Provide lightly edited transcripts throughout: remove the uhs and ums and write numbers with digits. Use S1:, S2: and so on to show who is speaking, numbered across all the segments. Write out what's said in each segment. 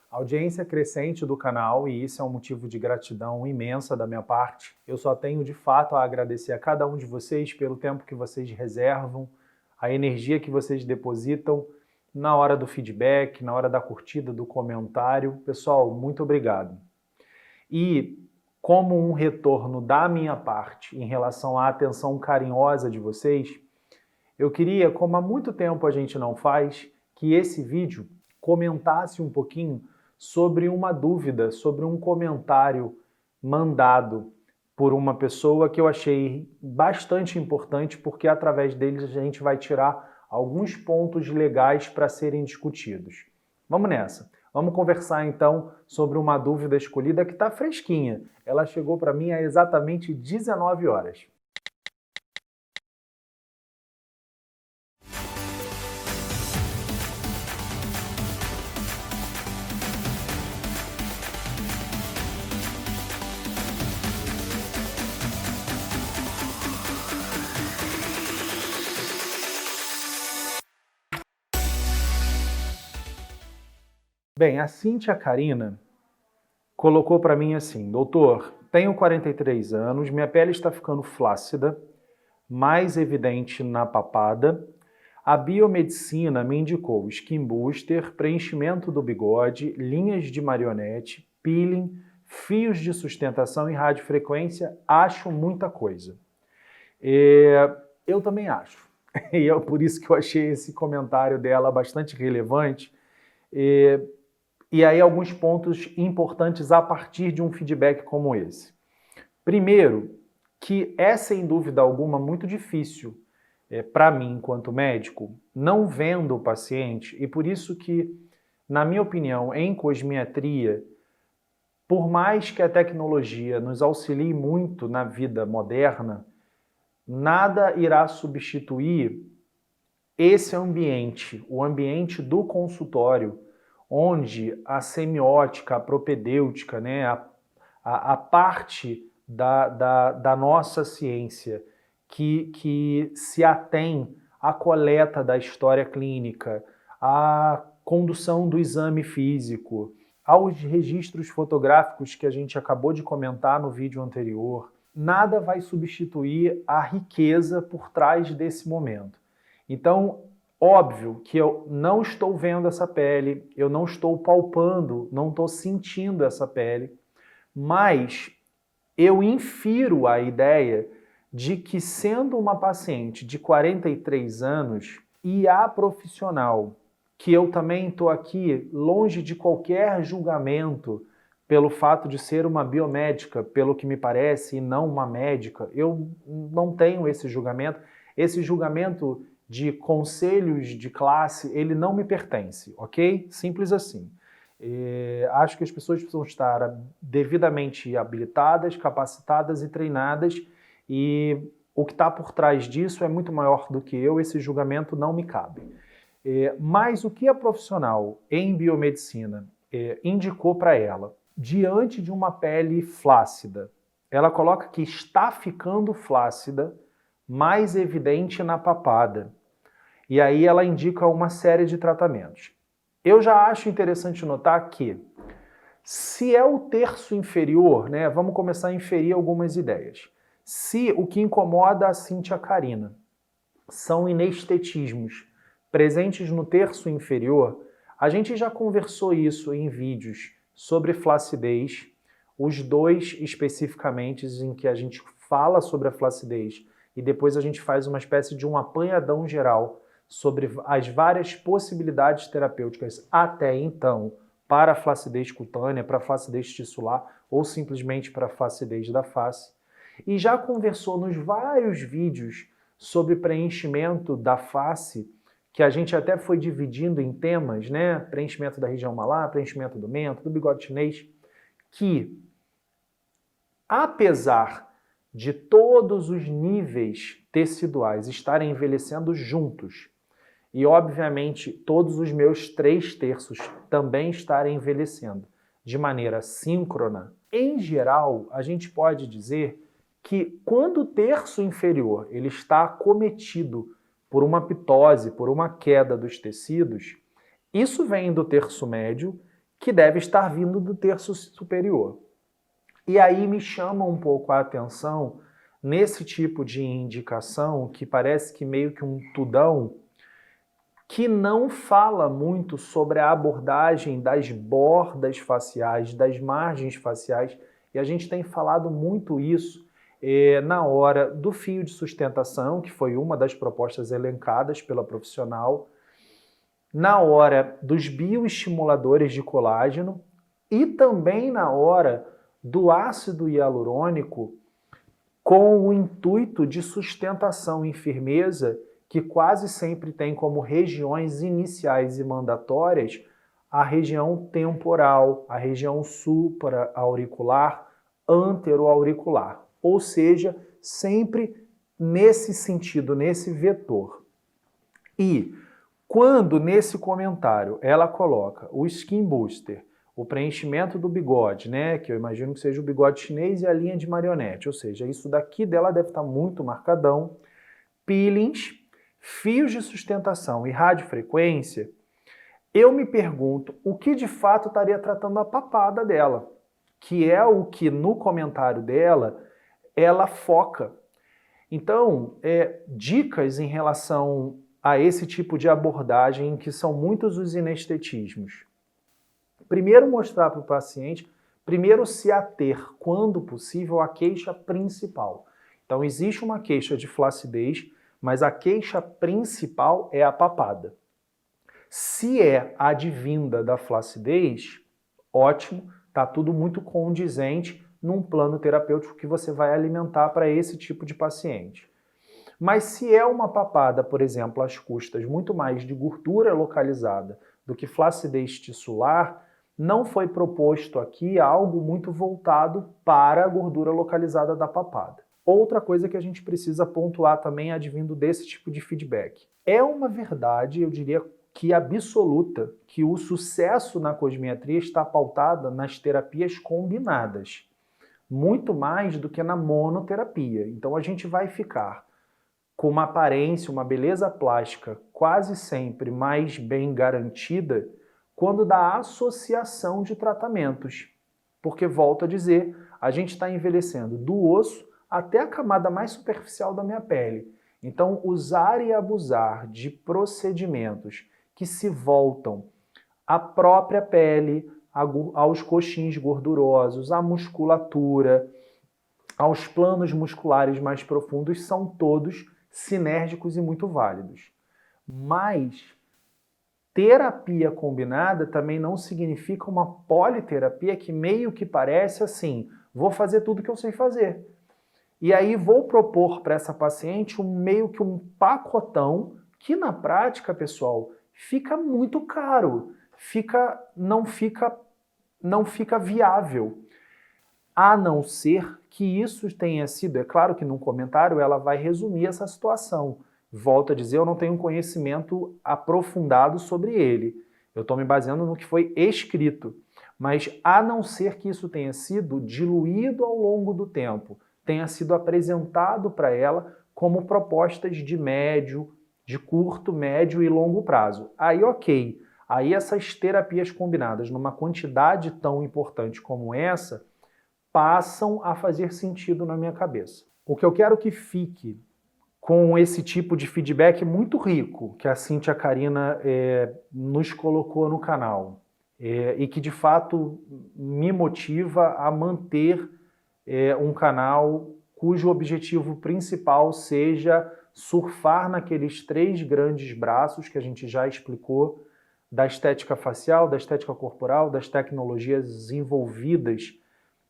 S1: Audiência crescente do canal e isso é um motivo de gratidão imensa da minha parte. Eu só tenho de fato a agradecer a cada um de vocês pelo tempo que vocês reservam, a energia que vocês depositam na hora do feedback, na hora da curtida, do comentário. Pessoal, muito obrigado. E como um retorno da minha parte em relação à atenção carinhosa de vocês, eu queria, como há muito tempo a gente não faz, que esse vídeo comentasse um pouquinho sobre uma dúvida, sobre um comentário mandado por uma pessoa que eu achei bastante importante, porque através deles a gente vai tirar alguns pontos legais para serem discutidos. Vamos nessa. Vamos conversar então sobre uma dúvida escolhida que está fresquinha. Ela chegou para mim há exatamente 19 horas. Bem, a Cíntia Karina colocou para mim assim: doutor, tenho 43 anos, minha pele está ficando flácida, mais evidente na papada. A biomedicina me indicou skin booster, preenchimento do bigode, linhas de marionete, peeling, fios de sustentação e radiofrequência. Acho muita coisa. Eu também acho. E é por isso que eu achei esse comentário dela bastante relevante. E aí alguns pontos importantes a partir de um feedback como esse. Primeiro, que é sem dúvida alguma muito difícil para mim enquanto médico, não vendo o paciente, e por isso que, na minha opinião, em cosmiatria, por mais que a tecnologia nos auxilie muito na vida moderna, nada irá substituir esse ambiente, o ambiente do consultório, onde a semiótica, a propedêutica, né, a parte da nossa ciência que se atém à coleta da história clínica, à condução do exame físico, aos registros fotográficos que a gente acabou de comentar no vídeo anterior, nada vai substituir a riqueza por trás desse momento. Então, óbvio que eu não estou vendo essa pele, eu não estou palpando, não estou sentindo essa pele, mas eu infiro a ideia de que, sendo uma paciente de 43 anos e a profissional, que eu também estou aqui longe de qualquer julgamento pelo fato de ser uma biomédica, pelo que me parece, e não uma médica, eu não tenho esse julgamento. Esse julgamento de conselhos de classe, ele não me pertence, ok? Simples assim. Acho que as pessoas precisam estar devidamente habilitadas, capacitadas e treinadas, e o que está por trás disso é muito maior do que eu, esse julgamento não me cabe. Mas o que a profissional em biomedicina indicou para ela, diante de uma pele flácida, ela coloca que está ficando flácida, mais evidente na papada. E aí ela indica uma série de tratamentos. Eu já acho interessante notar que, se é o terço inferior, né, vamos começar a inferir algumas ideias. Se o que incomoda a Cíntia Karina são inestetismos presentes no terço inferior, a gente já conversou isso em vídeos sobre flacidez, os dois especificamente em que a gente fala sobre a flacidez e depois a gente faz uma espécie de um apanhadão geral sobre as várias possibilidades terapêuticas até então para a flacidez cutânea, para a flacidez tissular ou simplesmente para a flacidez da face. E já conversou nos vários vídeos sobre preenchimento da face, que a gente até foi dividindo em temas, né? Preenchimento da região malar, preenchimento do mento, do bigode chinês, que, apesar de todos os níveis teciduais estarem envelhecendo juntos, e obviamente todos os meus 3/3 também estarem envelhecendo de maneira síncrona, em geral, a gente pode dizer que quando o terço inferior ele está acometido por uma pitose, por uma queda dos tecidos, isso vem do terço médio, que deve estar vindo do terço superior. E aí me chama um pouco a atenção nesse tipo de indicação, que parece que meio que um tudão, que não fala muito sobre a abordagem das bordas faciais, das margens faciais, e a gente tem falado muito isso na hora do fio de sustentação, que foi uma das propostas elencadas pela profissional, na hora dos bioestimuladores de colágeno e também na hora do ácido hialurônico com o intuito de sustentação e firmeza, que quase sempre tem como regiões iniciais e mandatórias a região temporal, a região supraauricular, anteroauricular, ou seja, sempre nesse sentido, nesse vetor. E quando nesse comentário ela coloca o Skin Booster, o preenchimento do bigode, né, que eu imagino que seja o bigode chinês e a linha de marionete, ou seja, isso daqui dela deve estar muito marcadão, peelings, fios de sustentação e radiofrequência, eu me pergunto o que de fato estaria tratando a papada dela, que é o que no comentário dela ela foca. Então, dicas em relação a esse tipo de abordagem, que são muitos os inestetismos. Primeiro mostrar para o paciente, primeiro se ater, quando possível, à queixa principal. Então existe uma queixa de flacidez, mas a queixa principal é a papada. Se é advinda da flacidez, ótimo, está tudo muito condizente num plano terapêutico que você vai alimentar para esse tipo de paciente. Mas se é uma papada, por exemplo, às custas muito mais de gordura localizada do que flacidez tissular, não foi proposto aqui algo muito voltado para a gordura localizada da papada. Outra coisa que a gente precisa pontuar também advindo desse tipo de feedback. É uma verdade, eu diria que absoluta, que o sucesso na cosmetria está pautado nas terapias combinadas, muito mais do que na monoterapia. Então a gente vai ficar com uma aparência, uma beleza plástica quase sempre mais bem garantida quando da associação de tratamentos. Porque, volto a dizer, a gente está envelhecendo do osso até a camada mais superficial da minha pele. Então, usar e abusar de procedimentos que se voltam à própria pele, aos coxins gordurosos, à musculatura, aos planos musculares mais profundos, são todos sinérgicos e muito válidos. Mas terapia combinada também não significa uma politerapia que meio que parece assim, vou fazer tudo que eu sei fazer. E aí vou propor para essa paciente meio que um pacotão que na prática, pessoal, fica muito caro, não fica viável. A não ser que isso tenha sido, é claro que num comentário ela vai resumir essa situação. Volto a dizer, eu não tenho um conhecimento aprofundado sobre ele. Eu estou me baseando no que foi escrito. Mas a não ser que isso tenha sido diluído ao longo do tempo, tenha sido apresentado para ela como propostas de curto, médio e longo prazo. Aí ok, aí essas terapias combinadas numa quantidade tão importante como essa, passam a fazer sentido na minha cabeça. O que eu quero que fique com esse tipo de feedback muito rico que a Cíntia Carina nos colocou no canal e que de fato me motiva a manter um canal cujo objetivo principal seja surfar naqueles 3 grandes braços que a gente já explicou, da estética facial, da estética corporal, das tecnologias envolvidas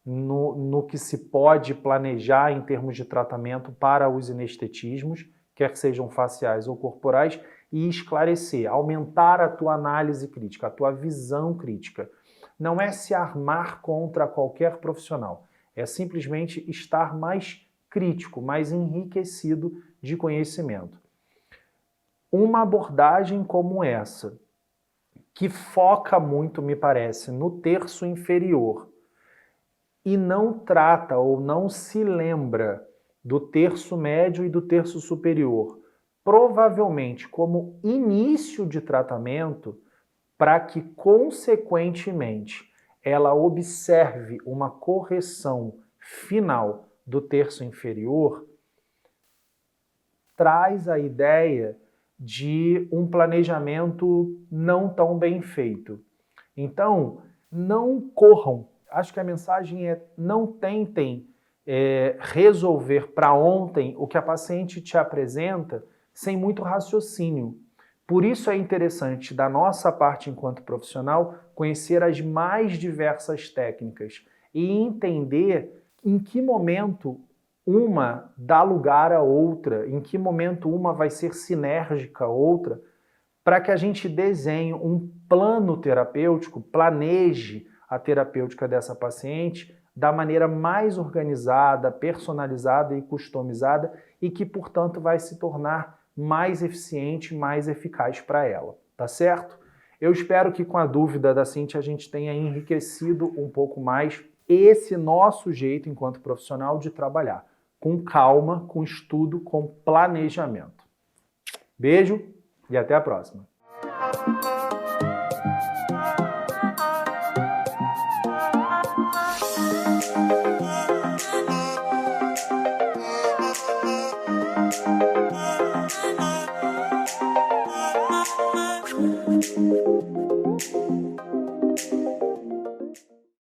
S1: no que se pode planejar em termos de tratamento para os inestetismos, quer que sejam faciais ou corporais, e esclarecer, aumentar a tua análise crítica, a tua visão crítica. Não é se armar contra qualquer profissional, é simplesmente estar mais crítico, mais enriquecido de conhecimento. Uma abordagem como essa, que foca muito, me parece, no terço inferior, e não trata ou não se lembra do terço médio e do terço superior, provavelmente como início de tratamento, para que, consequentemente, ela observe uma correção final do terço inferior, traz a ideia de um planejamento não tão bem feito. Então, não corram. Acho que a mensagem é: não tentem resolver para ontem o que a paciente te apresenta sem muito raciocínio. Por isso é interessante, da nossa parte enquanto profissional, conhecer as mais diversas técnicas e entender em que momento uma dá lugar à outra, em que momento uma vai ser sinérgica à outra, para que a gente desenhe um plano terapêutico, planeje a terapêutica dessa paciente da maneira mais organizada, personalizada e customizada e que, portanto, vai se tornar mais eficiente, mais eficaz para ela, tá certo? Eu espero que com a dúvida da Cíntia a gente tenha enriquecido um pouco mais esse nosso jeito enquanto profissional de trabalhar, com calma, com estudo, com planejamento. Beijo e até a próxima!